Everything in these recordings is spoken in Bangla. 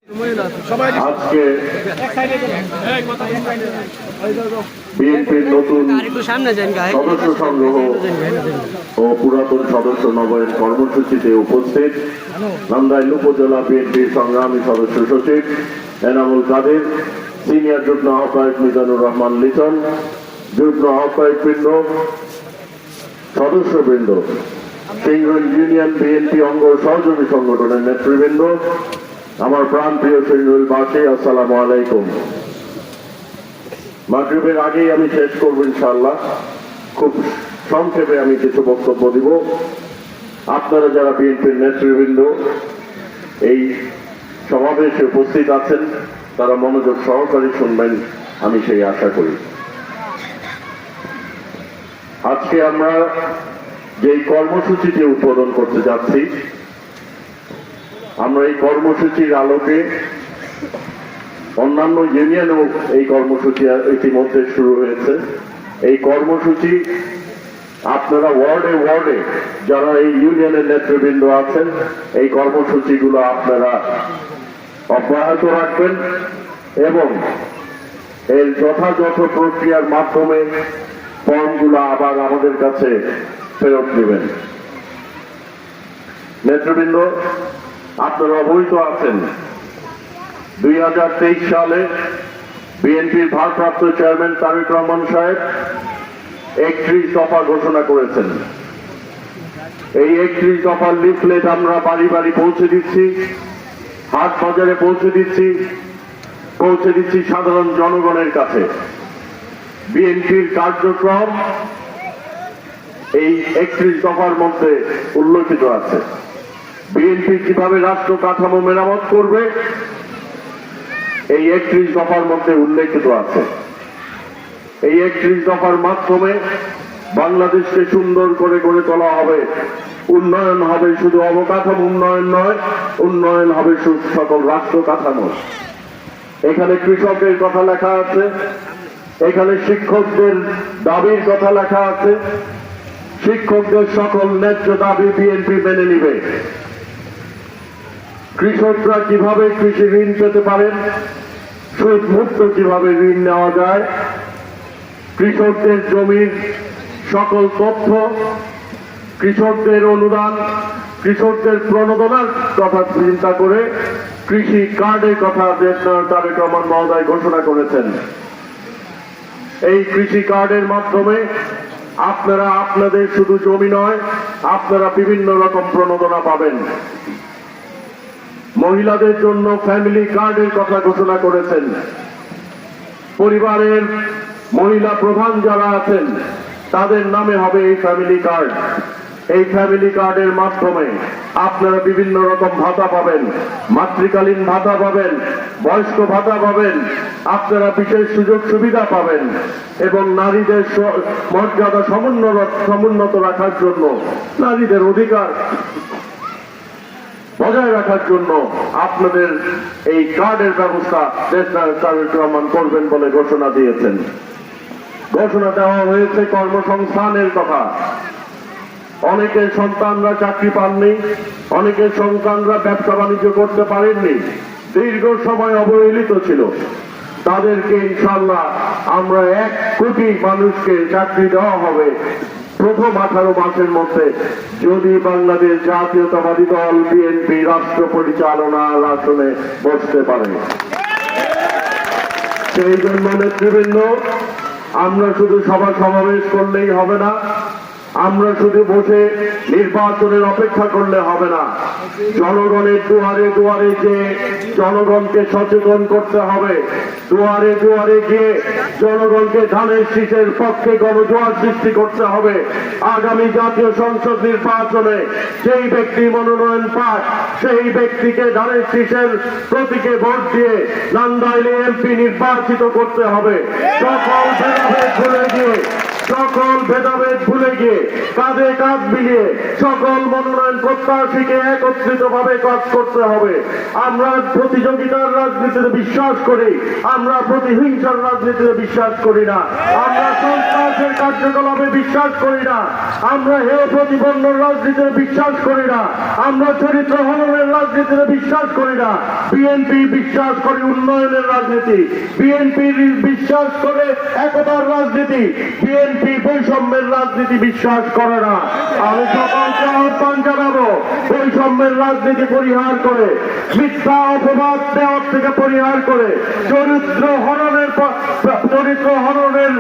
আজকে বিএনপির নতুন সদস্য সংগ্রহ ও পুরাতন সদস্য নবায়ন কর্মসূচিতে উপস্থিত নান্দাইল উপজেলা বিএনপির সংগ্রামী সদস্য সচিব এনামুল কাদের, সিনিয়র যুগ্ম আহ্বায়ক মিজানুর রহমান লিটন, যুগ্ম আহ্বায়কবৃন্দ, সদস্যবৃন্দ, সিংহল ইউনিয়ন বিএনপি অঙ্গ সহযোগী সংগঠনের নেতৃবৃন্দ, আমার প্রাণপ্রিয় সিংহলবাসী, আসসালামু আলাইকুম। মাগরিবের আগেই আমি শেষ করব ইনশাআল্লাহ। খুব সংক্ষেপে আমি কিছু বক্তব্য দিব। আপনারা যারা বিএনপির নেতৃবৃন্দ এই সমাবেশে উপস্থিত আছেন তারা মনোযোগ সহকারে শুনবেন, আমি সেই আশা করি। আজকে আমরা যেই কর্মসূচিটি উদ্বোধন করতে যাচ্ছি, আমরা এই কর্মসূচির আলোকে অন্যান্য ইউনিয়নেও এই কর্মসূচি ইতিমধ্যে শুরু হয়েছে। এই কর্মসূচি আপনারা ওয়ার্ডে ওয়ার্ডে যারা এই ইউনিয়নের নেতৃবৃন্দ আছেন এই কর্মসূচিগুলো আপনারা অব্যাহত রাখবেন এবং এর যথাযথ প্রক্রিয়ার মাধ্যমে ফর্মগুলো আবার আমাদের কাছে ফেরত দেবেন। নেতৃবৃন্দ, আপনারা অবহিত আছেন 2023 সালে বিএনপির ভারপ্রাপ্ত চেয়ারম্যান তারেক রহমান সাহেব 31 দফা ঘোষণা করেছেন। এই 31 দফার লিফলেট আমরা বাড়ি বাড়ি পৌঁছে দিচ্ছি, হাট বাজারে পৌঁছে দিচ্ছি সাধারণ জনগণের কাছে। বিএনপির কার্যক্রম এই 31 দফার মধ্যে উল্লেখিত আছে। বিএনপি কিভাবে রাষ্ট্র কাঠামো মেরামত করবে এই 31 দফার মধ্যে উল্লেখিত আছে। এই 31 দফার মাধ্যমে বাংলাদেশকে সুন্দর করে গড়ে তোলা হবে। উন্নয়ন হবে শুধু অবকাঠামো উন্নয়ন নয়, উন্নয়ন হবে সকল রাষ্ট্র কাঠামো। এখানে কৃষকের কথা লেখা আছে, এখানে শিক্ষকদের দাবির কথা লেখা আছে। শিক্ষকদের সকল ন্যায্য দাবি বিএনপি মেনে নিবে। কৃষকরা কিভাবে কৃষি ঋণ পেতে পারেন, সুদ মুক্ত কিভাবে ঋণ নেওয়া যায়, কৃষকদের জমির সকল তথ্য, কৃষকদের অনুদান, কৃষকদের প্রণোদনার কথা চিন্তা করে কৃষি কার্ডের কথা তারেক রহমান মহোদয় ঘোষণা করেছেন। এই কৃষি কার্ডের মাধ্যমে আপনারা আপনাদের শুধু জমি নয়, আপনারা বিভিন্ন রকম প্রণোদনা পাবেন। মহিলাদের জন্য ফ্যামিলি কার্ডের কথা ঘোষণা করেছেন। পরিবারের মহিলা প্রধান যারা আছেন তাদের নামে হবে এই ফ্যামিলি কার্ড। এই ফ্যামিলি কার্ডের মাধ্যমে আপনারা বিভিন্ন রকম ভাতা পাবেন, মাতৃকালীন ভাতা পাবেন, বয়স্ক ভাতা পাবেন, আপনারা বিশেষ সুযোগ সুবিধা পাবেন এবং নারীদের মর্যাদা সমুন্নত রাখার জন্য, নারীদের অধিকার বজায় রাখার জন্য আপনাদের এই কার্ডের ব্যবস্থা তারেক রহমান করবেন বলে ঘোষণা দিয়েছেন। ঘোষণা দেওয়া হয়েছে কর্মসংস্থানের কথা। অনেকের সন্তানরা চাকরি পাননি, অনেকের সন্তানরা ব্যবসা বাণিজ্য করতে পারেননি, দীর্ঘ সময় অবহেলিত ছিল। তাদেরকে ইনশাআল্লাহ আমরা 1 কোটি মানুষকে চাকরি দেওয়া হবে প্রথম 18 মাসের মধ্যে, যদি বাংলাদেশ জাতীয়তাবাদী দল বিএনপি রাষ্ট্র পরিচালনার আসনে বসতে পারে। সেই জন্য নেতৃবৃন্দ, আমরা শুধু সভা সমাবেশ করলেই হবে না, আমরা শুধু বসে নির্বাচনের অপেক্ষা করলে হবে না। জনগণের দুয়ারে দুয়ারে যে জনগণকে সচেতন করতে হবে, দুয়ারে দুয়ারে গিয়ে জনগণকে ধানের শীষের পক্ষে গণজোয়ার সৃষ্টি করতে হবে। আগামী জাতীয় সংসদ নির্বাচনে যেই ব্যক্তি মনোনয়ন পায় সেই ব্যক্তিকে ধানের শীষের প্রতীকে ভোট দিয়ে নান্দাইলে এমপি নির্বাচিত করতে হবে। সকল ভেদাভেদ ভুলে গিয়ে সকল ভেদাভেদ ভুলে গিয়ে কাঁধে কাঁধ মিলিয়ে সকল মনোনয়ন প্রত্যাশীকে একত্রিত ভাবে কাজ করতে হবে। আমরা প্রতিযোগিতার রাজনীতিতে বিশ্বাস করি, আমরা প্রতিহিংসার রাজনীতিতে বিশ্বাস করি না, আমরা সন্ত্রাসের কার্যকলাপে বিশ্বাস করি না, আমরা হেয় প্রতিপন্নর রাজনীতিতে বিশ্বাস করি না, আমরা চরিত্র হননের রাজনীতিতে বিশ্বাস করি না। বিএনপি বিশ্বাস করে উন্নয়নের রাজনীতি, বিএনপি বিশ্বাস করে একতার রাজনীতি, বিএনপি বৈষম্যের রাজনীতি বিশ্বাস করে না। আমি সকলকে আহ্বান জানাবো, বৈষম্যের রাজনীতি পরিহার করে, মিথ্যা অপবাদ দেওয়ার থেকে পরিহার করে, চরিত্র হননের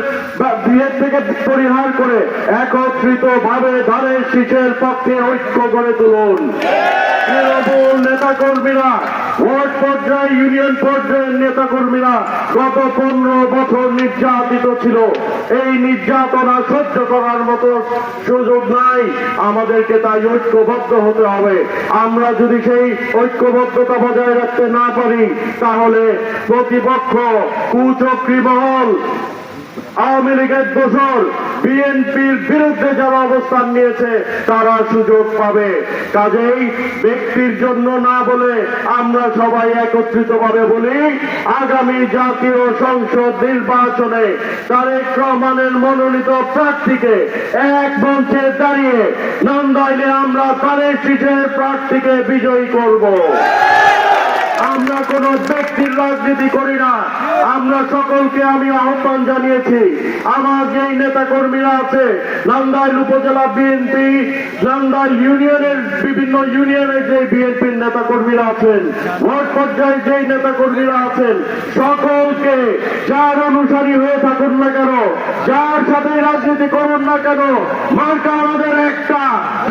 বিয়ের থেকে পরিহার করে একত্রিত ভাবে ধানের শীষের পক্ষে ঐক্য গড়ে তুলুন। তৃণমূল নেতাকর্মীরা, ওয়ার্ড পর্যায়ে, ইউনিয়ন পর্যায়ের নেতাকর্মীরা গত 15 বছর নির্যাতিত ছিল। এই নির্যাতনা সহ্য করার মতো সুযোগ নাই, আমাদেরকে তাই ঐক্যবদ্ধ হতে হবে। আমরা যদি সেই ঐক্যবদ্ধতা বজায় রাখতে না পারি, তাহলে প্রতিপক্ষ কুচক্রী মহল, আওয়ামী লীগের দোসর, বিএনপির বিরুদ্ধে যারা অবস্থান নিয়েছে তারা সুযোগ পাবে। কাজেই ব্যক্তির জন্য না বলে আমরা সবাই একত্রিতভাবে বলি, আগামী জাতীয় সংসদ নির্বাচনে তারেক রহমানের মনোনীত প্রার্থীকে এক মঞ্চে দাঁড়িয়ে নন্দাইলে আমরা তারেক শীষের প্রার্থীকে বিজয়ী করব। আমরা কোন ব্যক্তির রাজনীতি করি না। আমরা সকলকে আমি আহ্বান জানিয়েছি, আমার যেই নেতা কর্মীরা আছে, নান্দাইল উপজেলা বিএনপি, নান্দাইল ইউনিয়নের বিভিন্ন ইউনিয়নের যে বিএনপির নেতা কর্মীরা আছেন, ওয়ার্ড পর্যায়ে যেই নেতা কর্মীরা আছেন, সকলকে যার অনুসারী হয়ে থাকুন না কেন, যার সাথে রাজনীতি করুন না কেন, মার্কা আমাদের একটা,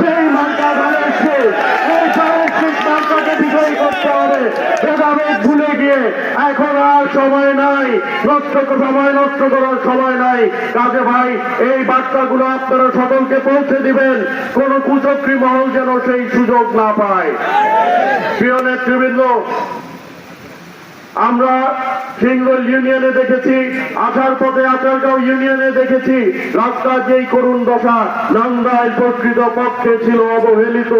সেই মার্কা ধানের শীষ, এই ধানের শীষ মার্কাকে বিজয়ী করতে হবে। ভেদাভেদ ভুলে গিয়ে এখন আর সময় নাই, সময় নষ্ট করার সময় নাই। কাজে ভাই, এই বার্তাগুলো আপনারা সকলকে পৌঁছে দিবেন, কোন কুচক্রী মহল যেন সেই সুযোগ না পায়। প্রিয় নেতৃবৃন্দ, আমরা সিঙ্গল ইউনিয়নে দেখেছি, আসার পথে আচারগাঁও ইউনিয়নে দেখেছি রাস্তার যেই করুণ দশা। নান্দাইল প্রকৃত পক্ষে ছিল অবহেলিত,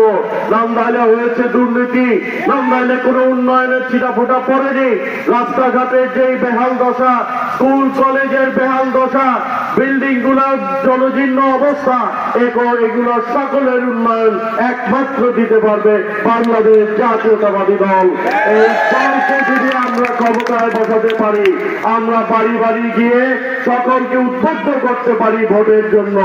নান্দাইলে হয়েছে দুর্নীতি, নান্দাইলে কোনো উন্নয়নের ছিটাফোঁটা পড়েনি। রাস্তাঘাটের যেই বেহাল দশা, স্কুল কলেজের বেহাল দশা, বিল্ডিং গুলার জনজীর্ণ অবস্থা, এগুলো সকলের উন্নয়ন একমাত্র দিতে পারবে বাংলাদেশ জাতীয়তাবাদী দল। এই দলকে যদি আমরা ক্ষমতায় বসাতে পারি, আমরা বাড়ি বাড়ি গিয়ে সকলকে উদ্বুদ্ধ করতে পারি ভোটের জন্য,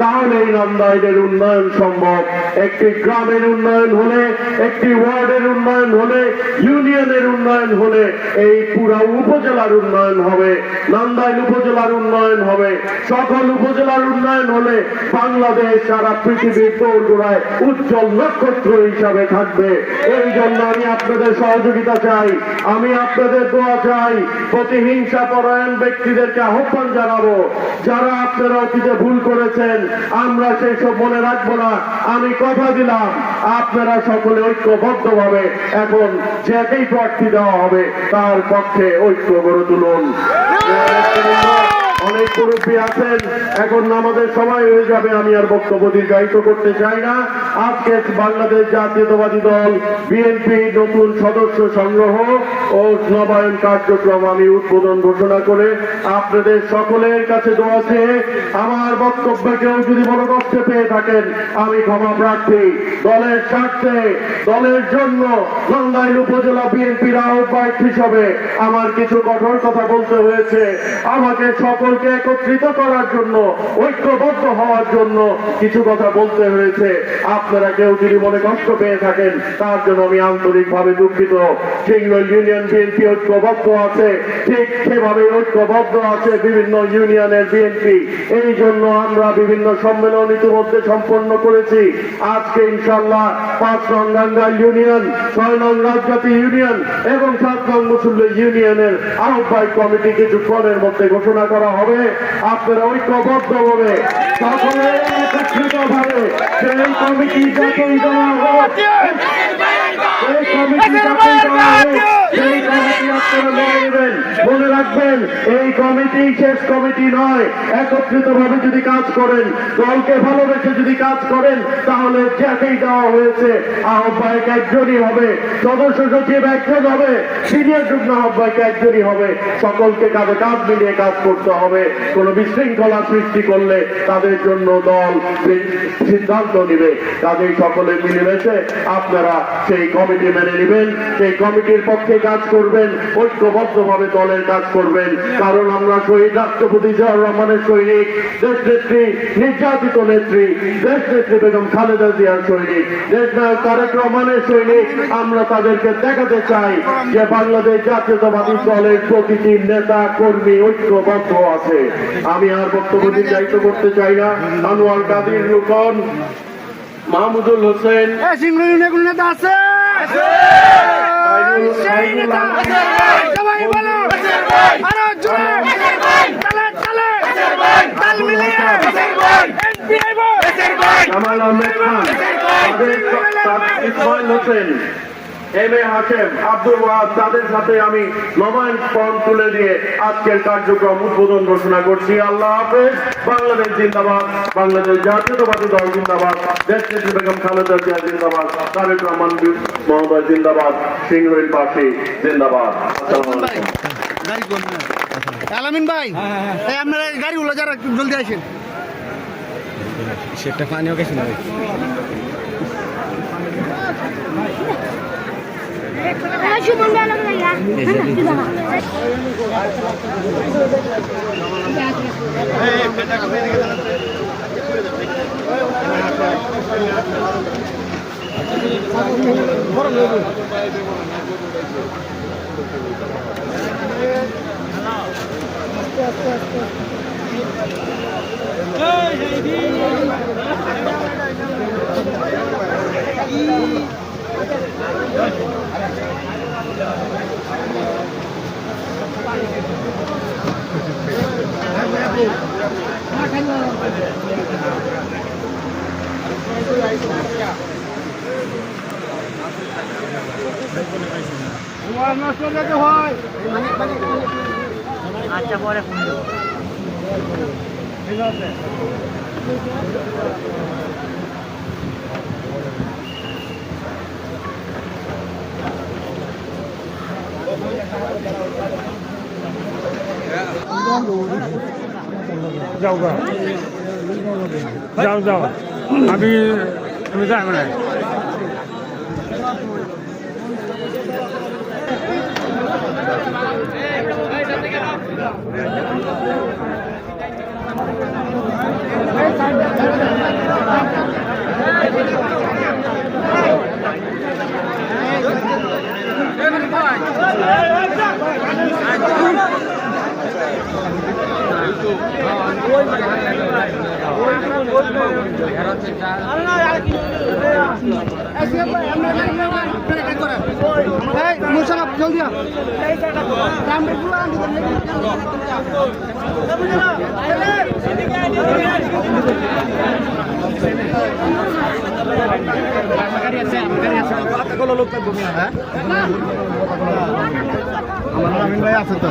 তাহলে এই নান্দাইলের উন্নয়ন সম্ভব। একটি গ্রামের উন্নয়ন হলে, একটি ওয়ার্ডের উন্নয়ন হলে, ইউনিয়নের উন্নয়ন হলে, এই পুরা উপজেলার উন্নয়ন হবে, নান্দাইল উপজেলার উন্নয়ন হবে। সকল উপজেলার উন্নয়ন হলে বাংলাদেশ সারা পৃথিবীর দোরগোড়ায় উজ্জ্বল নক্ষত্র হিসাবে থাকবে। এই জন্য আমি আপনাদের সহযোগিতা চাই, আমি আপনাদের দোয়া চাই। প্রতিহিংসা পরায়ণ ব্যক্তিদেরকে আহ্বান জানাবো, যারা আপনারা অতীতে ভুল করেছেন, আমরা সেই সব মনে রাখবো না। আমি কথা দিলাম, আপনারা সকলে ঐক্যবদ্ধভাবে এখন যাকেই প্রার্থী দেওয়া হবে তার পক্ষে ঐক্য গড়ে তুলুন। অনেক মুরব্বী আছেন, এখন আমাদের সময় হয়ে যাবে, আমি আর বক্তব্য দীর্ঘায়িত করতে চাই না। আজকে বাংলাদেশ জাতীয়তাবাদী দল বিএনপি নতুন সদস্য সংগ্রহ ও নবায়ন কার্যক্রম আমি উদ্বোধন ঘোষণা করে আপনাদের সকলের কাছে দোয়া চেয়ে আমার বক্তব্যে কেউ যদি বড় কষ্টে পেয়ে থাকেন, আমি ক্ষমা প্রার্থী। দলের স্বার্থে, দলের জন্য নান্দাইল উপজেলা বিএনপির আহ্বায়ক হিসাবে আমার কিছু কঠোর কথা বলতে হয়েছে। আমাকে সকলকে একত্রিত করার জন্য, ঐক্যবদ্ধ হওয়ার জন্য কিছু কথা বলতে হয়েছে। আপনারা কেউ যদি মনে কষ্ট পেয়ে থাকেন, তার জন্য আমি আন্তরিকভাবে দুঃখিত। সিঙ্গল ইউনিয়ন বিএনপি ঐক্যবদ্ধ আছে, ঠিক সেভাবে ঐক্যবদ্ধ আছে বিভিন্ন ইউনিয়নের বিএনপি। এই জন্য আমরা বিভিন্ন সম্মেলন ইতিমধ্যে সম্পন্ন করেছি। আজকে ইনশাল্লাহ 5 নং নান্দাইল ইউনিয়ন, 6 নং রাজজাতি ইউনিয়ন এবং 7 নং মুসল্লি ইউনিয়নের আহ্বায়ক কমিটি কিছুক্ষণের মধ্যে ঘোষণা করা হবে। আপনারা ঐক্যবদ্ধভাবে সকলে একত্রিতভাবে সেই কমিটি যতই দেওয়া হোক, সেই কমিটি যতই দেওয়া হোক, সেই কমিটি আপনারা মেনে নেবেন। মনে রাখবেন এই কমিটি শেষ কমিটি নয়। একত্রিত ভাবে যদি কাজ করেন, দলকে ভালোবেসে যদি কাজ করেন, তাহলে যাকেই দেওয়া হয়েছে আহ্বায়ক একজনই হবে, সদস্য সচিব একজন হবে, সিনিয়র যুগ্ম আহ্বায়ক একজনই হবে। সকলকে কাঁধে কাঁধ মিলিয়ে কাজ করতে হবে। কোন বিশৃঙ্খলা সৃষ্টি করলে তাদের জন্য দল সিদ্ধান্ত নিবে। কাজেই সকলে মিলেমিশে আপনারা সেই কমিটি মেনে নেবেন, সেই কমিটির পক্ষে কাজ করবেন, ঐক্যবদ্ধভাবে দলের কাজ করবেন। কারণ আমরা শহীদ রাষ্ট্রপতি জিয়াউর রহমানের সৈনিক, দেশ নেত্রী নির্যাতিত নেত্রী, দেশ নেত্রী বেগম খালেদা জিয়ার সৈনিক, দেশ নায়ক তারেক রহমানের সৈনিক। আমরা তাদেরকে দেখাতে চাই যে বাংলাদেশ জাতীয়তাবাদী দলের প্রতিটি নেতা কর্মী ঐক্যবদ্ধ আছে। আমি আর বক্তব্য দীর্ঘায়িত করতে চাই না। আনোয়ার কাদির রুকন, মাহমুদুল হোসেন, নেতা আছে সবাই বলো আরো জোরে কামাল আহমেদ খান, ইসমাইল হোসেন, এম এ হাশেম, আব্দুল ওয়াহাব, তাদের সাথে আমি নবায়ন ফর্ম তুলে দিয়ে আজকের কার্যক্রম উদ্বোধন ঘোষণা করছি। আল্লাহ হাফেজ। বাংলাদেশ জিন্দাবাদ, বাংলাদেশ জাতীয়তাবাদী দল জিন্দাবাদ, দেশ নেত্রী বেগম খালেদা জিয়া জিন্দাবাদ, তারেক রহমান মহোদয় জিন্দাবাদ, সিংহীন পাশি জিন্দাবাদ। আসসালামু আলাইকুম। আলামিন ভাই, আপনারা গাড়িগুলো যারা জলদি আসেন। সেটা পানি ওকে শুনে আচ্ছা পরে ফোন দেবো। ঠিক আছে। যাও যাও যাও আমি যাই মানে জলদি আমার আমিন ভাই আছে তো